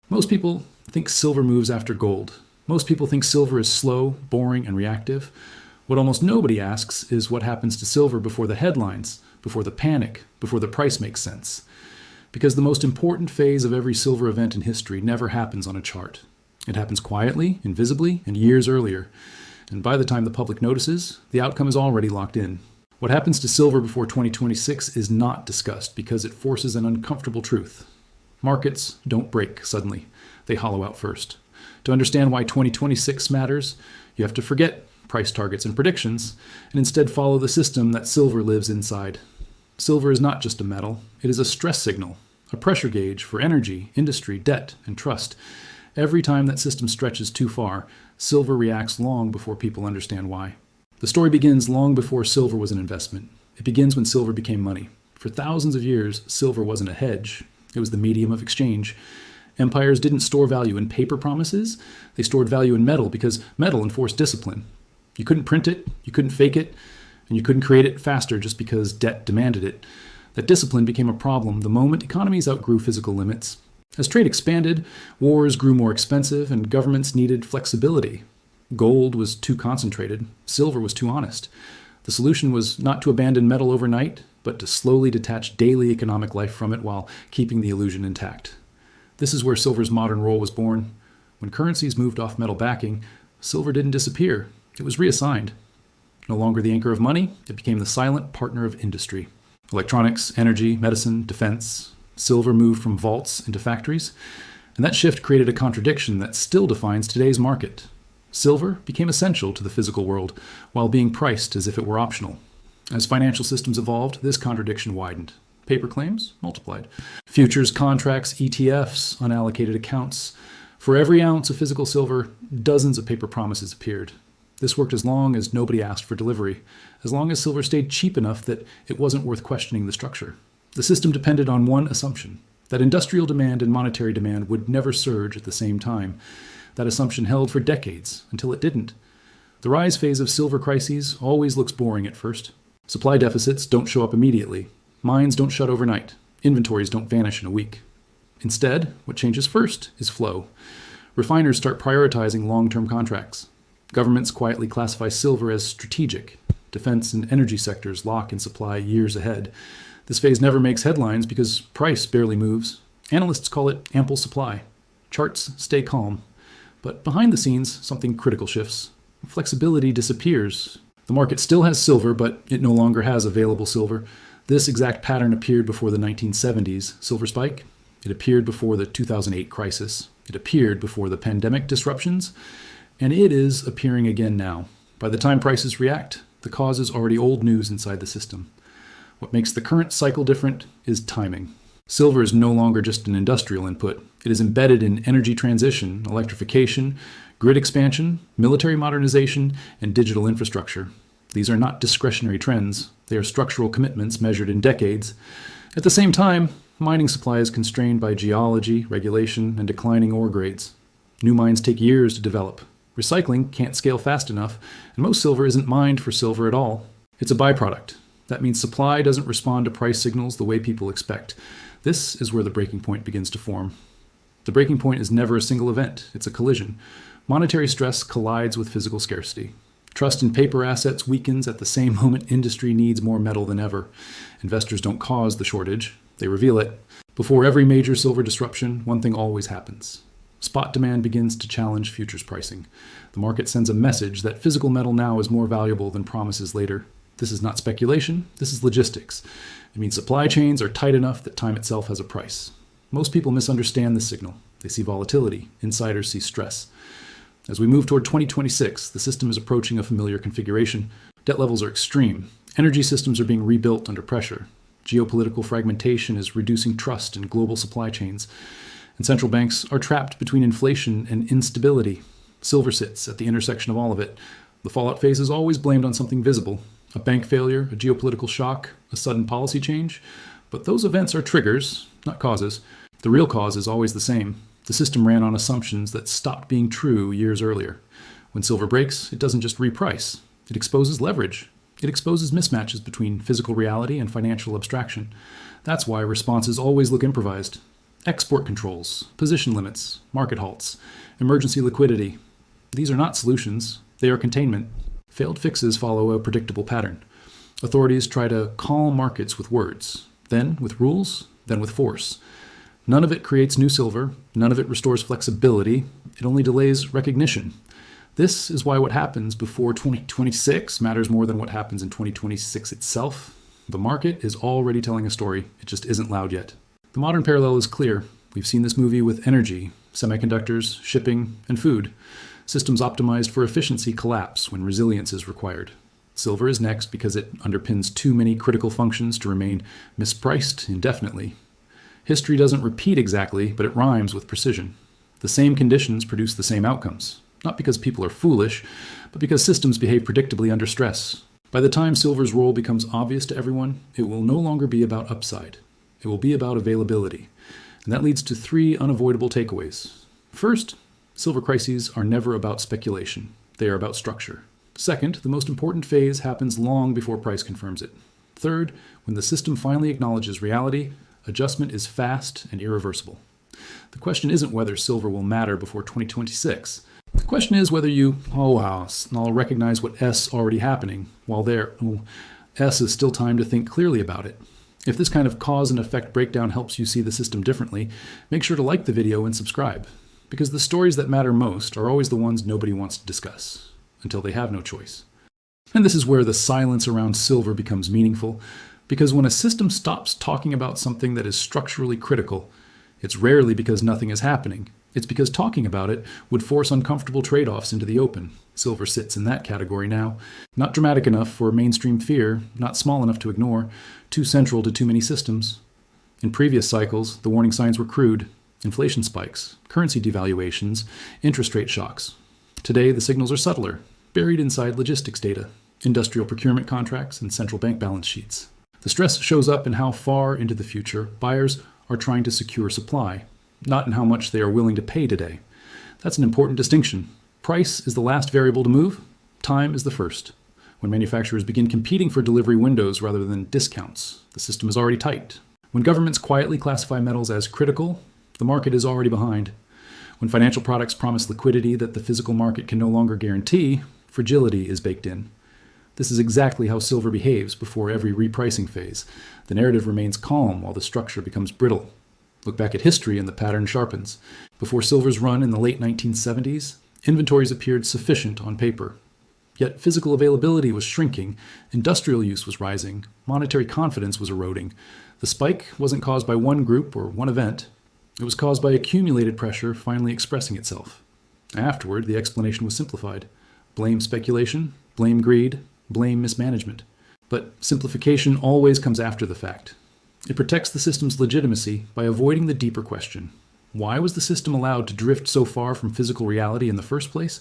Most people think silver moves after gold. Most people think silver is slow, boring, and reactive. What almost nobody asks is what happens to silver before the headlines, before the panic, before the price makes sense. Because the most important phase of every silver event in history never happens on a chart. It happens quietly, invisibly, and years earlier. And by the time the public notices, the outcome is already locked in. What happens to silver before 2026 is not discussed because it forces an uncomfortable truth. Markets don't break suddenly. They hollow out first. To understand why 2026 matters, you have to forget price targets and predictions, and instead follow the system that silver lives inside. Silver is not just a metal, it is a stress signal, a pressure gauge for energy, industry, debt, and trust. Every time that system stretches too far, silver reacts long before people understand why. The story begins long before silver was an investment. It begins when silver became money. For thousands of years, silver wasn't a hedge. It was the medium of exchange. Empires didn't store value in paper promises. They stored value in metal because metal enforced discipline. You couldn't print it, you couldn't fake it, and you couldn't create it faster just because debt demanded it. That discipline became a problem the moment economies outgrew physical limits. As trade expanded, wars grew more expensive and governments needed flexibility. Gold was too concentrated, silver was too honest. The solution was not to abandon metal overnight, but to slowly detach daily economic life from it while keeping the illusion intact. This is where silver's modern role was born. When currencies moved off metal backing, silver didn't disappear, it was reassigned. No longer the anchor of money, it became the silent partner of industry. Electronics, energy, medicine, defense. Silver moved from vaults into factories, and that shift created a contradiction that still defines today's market. Silver became essential to the physical world, while being priced as if it were optional. As financial systems evolved, this contradiction widened. Paper claims multiplied. Futures contracts, ETFs, unallocated accounts. For every ounce of physical silver, dozens of paper promises appeared. This worked as long as nobody asked for delivery, as long as silver stayed cheap enough that it wasn't worth questioning the structure. The system depended on one assumption, that industrial demand and monetary demand would never surge at the same time. That assumption held for decades, until it didn't. The rise phase of silver crises always looks boring at first. Supply deficits don't show up immediately. Mines don't shut overnight. Inventories don't vanish in a week. Instead, what changes first is flow. Refiners start prioritizing long-term contracts. Governments quietly classify silver as strategic. Defense and energy sectors lock in supply years ahead. This phase never makes headlines because price barely moves. Analysts call it ample supply. Charts stay calm. But behind the scenes, something critical shifts. Flexibility disappears. The market still has silver, but it no longer has available silver. This exact pattern appeared before the 1970s silver spike. It appeared before the 2008 crisis. It appeared before the pandemic disruptions. And it is appearing again now. By the time prices react, the cause is already old news inside the system. What makes the current cycle different is timing. Silver is no longer just an industrial input. It is embedded in energy transition, electrification, grid expansion, military modernization, and digital infrastructure. These are not discretionary trends. They are structural commitments measured in decades. At the same time, mining supply is constrained by geology, regulation, and declining ore grades. New mines take years to develop. Recycling can't scale fast enough, and most silver isn't mined for silver at all. It's a byproduct. That means supply doesn't respond to price signals the way people expect. This is where the breaking point begins to form. The breaking point is never a single event, it's a collision. Monetary stress collides with physical scarcity. Trust in paper assets weakens at the same moment industry needs more metal than ever. Investors don't cause the shortage, they reveal it. Before every major silver disruption, one thing always happens. Spot demand begins to challenge futures pricing. The market sends a message that physical metal now is more valuable than promises later. This is not speculation, this is logistics. It means supply chains are tight enough that time itself has a price. Most people misunderstand this signal. They see volatility, insiders see stress. As we move toward 2026, the system is approaching a familiar configuration. Debt levels are extreme. Energy systems are being rebuilt under pressure. Geopolitical fragmentation is reducing trust in global supply chains. And central banks are trapped between inflation and instability. Silver sits at the intersection of all of it. The fallout phase is always blamed on something visible. A bank failure, a geopolitical shock, a sudden policy change. But those events are triggers, not causes. The real cause is always the same. The system ran on assumptions that stopped being true years earlier. When silver breaks, it doesn't just reprice. It exposes leverage. It exposes mismatches between physical reality and financial abstraction. That's why responses always look improvised. Export controls, position limits, market halts, emergency liquidity. These are not solutions, they are containment. Failed fixes follow a predictable pattern. Authorities try to calm markets with words, then with rules, then with force. None of it creates new silver, none of it restores flexibility, it only delays recognition. This is why what happens before 2026 matters more than what happens in 2026 itself. The market is already telling a story, it just isn't loud yet. The modern parallel is clear. We've seen this movie with energy, semiconductors, shipping, and food. Systems optimized for efficiency collapse when resilience is required. Silver is next because it underpins too many critical functions to remain mispriced indefinitely. History doesn't repeat exactly, but it rhymes with precision. The same conditions produce the same outcomes, not because people are foolish, but because systems behave predictably under stress. By the time silver's role becomes obvious to everyone, it will no longer be about upside. It will be about availability. And that leads to 3 unavoidable takeaways. First, silver crises are never about speculation. They are about structure. Second, the most important phase happens long before price confirms it. Third, when the system finally acknowledges reality, adjustment is fast and irreversible. The question isn't whether silver will matter before 2026. The question is whether I'll recognize what S already happening, while S is still time to think clearly about it. If this kind of cause and effect breakdown helps you see the system differently, make sure to like the video and subscribe, because the stories that matter most are always the ones nobody wants to discuss, until they have no choice. And this is where the silence around silver becomes meaningful, because when a system stops talking about something that is structurally critical, it's rarely because nothing is happening. It's because talking about it would force uncomfortable trade-offs into the open. Silver sits in that category now. Not dramatic enough for mainstream fear, not small enough to ignore, too central to too many systems. In previous cycles, the warning signs were crude. Inflation spikes, currency devaluations, interest rate shocks. Today, the signals are subtler, buried inside logistics data, industrial procurement contracts, and central bank balance sheets. The stress shows up in how far into the future buyers are trying to secure supply, not in how much they are willing to pay today. That's an important distinction. Price is the last variable to move. Time is the first. When manufacturers begin competing for delivery windows rather than discounts, the system is already tight. When governments quietly classify metals as critical, the market is already behind. When financial products promise liquidity that the physical market can no longer guarantee, fragility is baked in. This is exactly how silver behaves before every repricing phase. The narrative remains calm while the structure becomes brittle. Look back at history and the pattern sharpens. Before silver's run in the late 1970s, inventories appeared sufficient on paper. Yet physical availability was shrinking, industrial use was rising, monetary confidence was eroding. The spike wasn't caused by one group or one event. It was caused by accumulated pressure finally expressing itself. Afterward, the explanation was simplified. Blame speculation, blame greed, blame mismanagement. But simplification always comes after the fact. It protects the system's legitimacy by avoiding the deeper question. Why was the system allowed to drift so far from physical reality in the first place?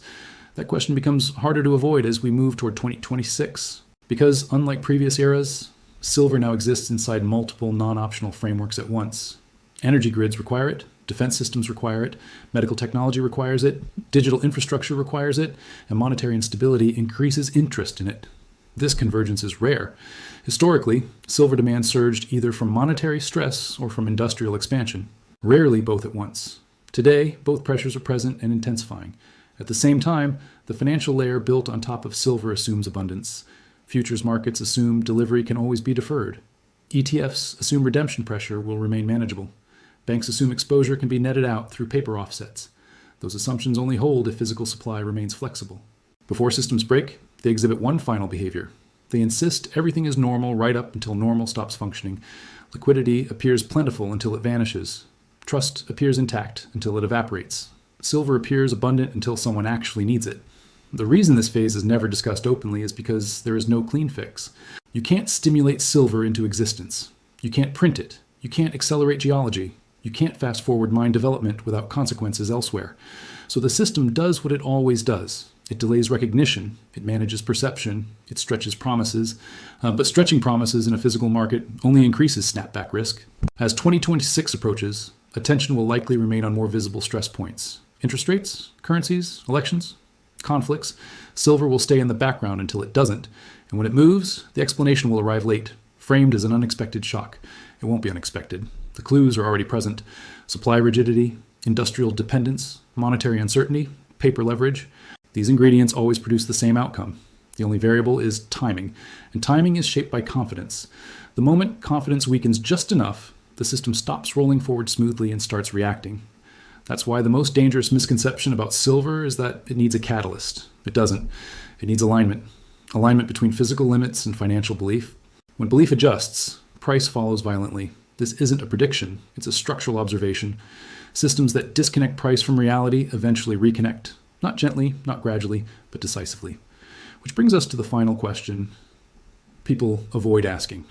That question becomes harder to avoid as we move toward 2026. Because, unlike previous eras, silver now exists inside multiple non-optional frameworks at once. Energy grids require it, defense systems require it, medical technology requires it, digital infrastructure requires it, and monetary instability increases interest in it. This convergence is rare. Historically, silver demand surged either from monetary stress or from industrial expansion, rarely both at once. Today, both pressures are present and intensifying. At the same time, the financial layer built on top of silver assumes abundance. Futures markets assume delivery can always be deferred. ETFs assume redemption pressure will remain manageable. Banks assume exposure can be netted out through paper offsets. Those assumptions only hold if physical supply remains flexible. Before systems break, they exhibit one final behavior. They insist everything is normal right up until normal stops functioning. Liquidity appears plentiful until it vanishes. Trust appears intact until it evaporates. Silver appears abundant until someone actually needs it. The reason this phase is never discussed openly is because there is no clean fix. You can't stimulate silver into existence. You can't print it. You can't accelerate geology. You can't fast forward mine development without consequences elsewhere. So the system does what it always does. It delays recognition, it manages perception, it stretches promises, but stretching promises in a physical market only increases snapback risk. As 2026 approaches, attention will likely remain on more visible stress points. Interest rates, currencies, elections, conflicts. Silver will stay in the background until it doesn't, and when it moves, the explanation will arrive late, framed as an unexpected shock. It won't be unexpected. The clues are already present. Supply rigidity, industrial dependence, monetary uncertainty, paper leverage. These ingredients always produce the same outcome. The only variable is timing, and timing is shaped by confidence. The moment confidence weakens just enough, the system stops rolling forward smoothly and starts reacting. That's why the most dangerous misconception about silver is that it needs a catalyst. It doesn't. It needs alignment. Alignment between physical limits and financial belief. When belief adjusts, price follows violently. This isn't a prediction, it's a structural observation. Systems that disconnect price from reality eventually reconnect. Not gently, not gradually, but decisively. Which brings us to the final question people avoid asking.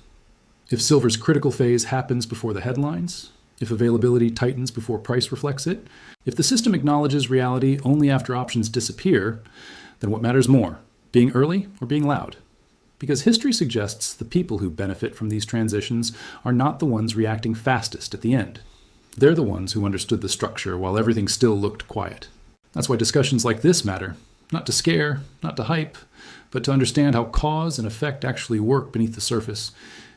If silver's critical phase happens before the headlines, if availability tightens before price reflects it, if the system acknowledges reality only after options disappear, then what matters more, being early or being loud? Because history suggests the people who benefit from these transitions are not the ones reacting fastest at the end. They're the ones who understood the structure while everything still looked quiet. That's why discussions like this matter, not to scare, not to hype, but to understand how cause and effect actually work beneath the surface.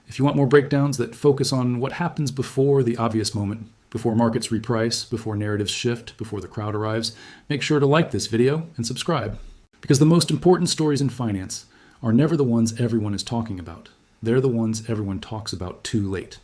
If you want more breakdowns that focus on what happens before the obvious moment, before markets reprice, before narratives shift, before the crowd arrives, make sure to like this video and subscribe. Because the most important stories in finance are never the ones everyone is talking about. They're the ones everyone talks about too late.